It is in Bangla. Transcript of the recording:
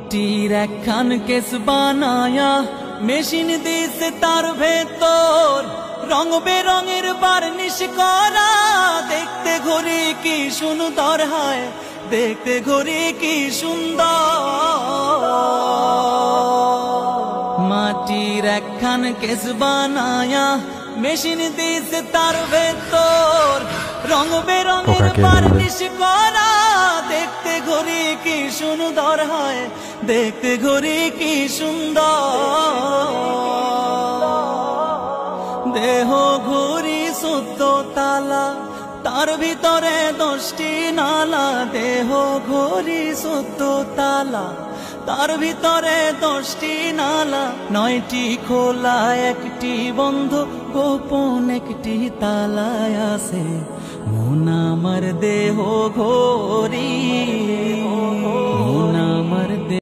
মাটির একখান কেস বানায়া মেশিন দিছে তার ভেতর রং বেরঙের বার্নিশ করা। দেখতে ঘড়ি কি সুন্দর হয়, দেখতে ঘড়ি কি সুন্দর। মাটির একখান কেস বানায়া মেশিন দিছে তার ভেতর রং বেরঙের বার্নিশ করা। দেখতে ঘড়ি কি সুন্দর হয়, দেখতে ঘড়ি কি সুন্দর। দেহ ঘড়ি 14 তালা, তার ভিতরে 10টি নালা। দেহ ঘড়ি 14 তালা, তার ভিতরে 10টি নালা। 9টি খোলা 1টি বন্ধ, গোপন 1টি তালায় আছে মন আমার দেহ ঘড়ি।